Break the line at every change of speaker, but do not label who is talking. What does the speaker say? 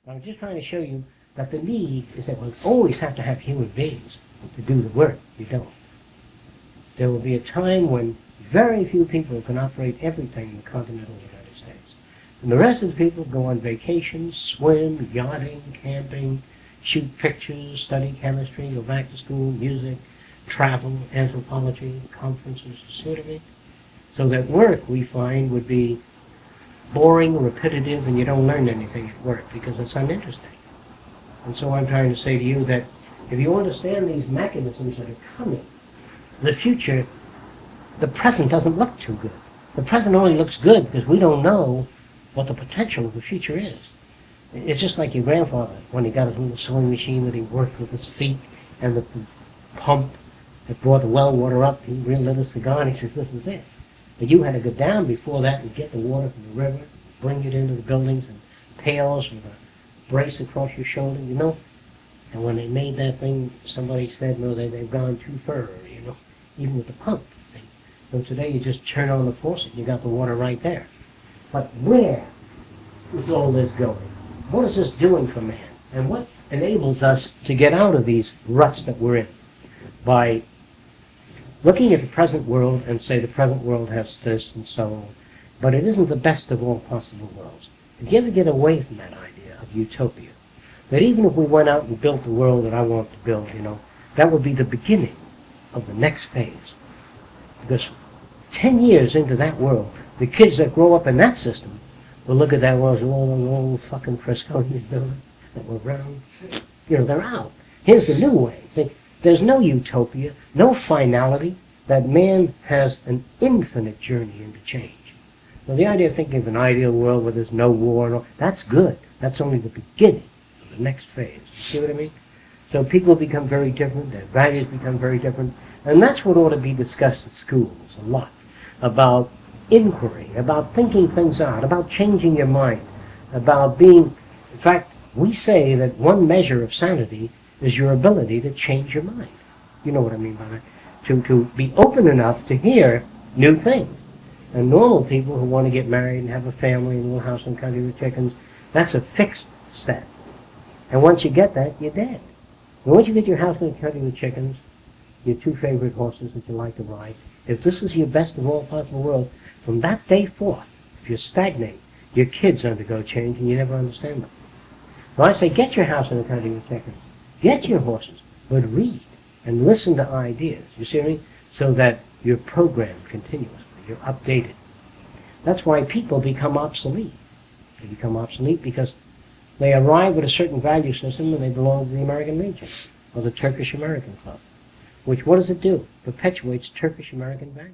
I'm just trying to show you that the need is that we always have to have human beings to do the work. You don't. There will be a time when very few people can operate everything in the continental United States. And the rest of the people go on vacation, swim, yachting, camping, shoot pictures, study chemistry, go back to school, music, travel, anthropology, conferences, see what I mean? So that work, we find, would be boring, repetitive, and you don't learn anything at work because it's uninteresting. And so I'm trying to say to you that if you understand these mechanisms that are coming, the future, the present doesn't look too good. The present only looks good because we don't know what the potential of the future is. It's just like your grandfather when he got his little sewing machine that he worked with his feet and the pump that brought the well water up. He lit a cigar and he says, this is it. But you had to go down before that and get the water from the river, bring it into the buildings in pails with a brace across your shoulder, you know. And when they made that thing, somebody said, no, they've gone too far, you know, even with the pump. So today you just turn on the faucet, you got the water right there. But where is all this going? What is this doing for man? And what enables us to get out of these ruts that we're in? By looking at the present world and say the present world has this and so on, but it isn't the best of all possible worlds. If you ever get away from that idea of utopia, that even if we went out and built the world that I want to build, you know, that would be the beginning of the next phase. Because 10 years into that world, the kids that grow up in that system will look at that world and say, all those old fucking Fresco buildings that were round, you know, they're out. Here's the new way. See, there's no utopia, no finality, that man has an infinite journey into change. So the idea of thinking of an ideal world where there's no war and all, that's good. That's only the beginning of the next phase. You see what I mean? So people become very different, their values become very different, and that's what ought to be discussed in schools a lot, about inquiry, about thinking things out, about changing your mind, about being, in fact, we say that one measure of sanity is your ability to change your mind. You know what I mean by that? To be open enough to hear new things. And normal people who want to get married and have a family and a little house and country with chickens, that's a fixed set. And once you get that, you're dead. And once you get your house and country with chickens, your two favorite horses that you like to ride, if this is your best of all possible worlds, from that day forth, if you stagnate, your kids undergo change and you never understand them. So I say, get your house and country with chickens. Get your horses, but read and listen to ideas, you see what I mean? So that you're programmed continuously, you're updated. That's why people become obsolete. They become obsolete because they arrive at a certain value system and they belong to the American Legion or the Turkish American Club, which, what does it do? Perpetuates Turkish American values.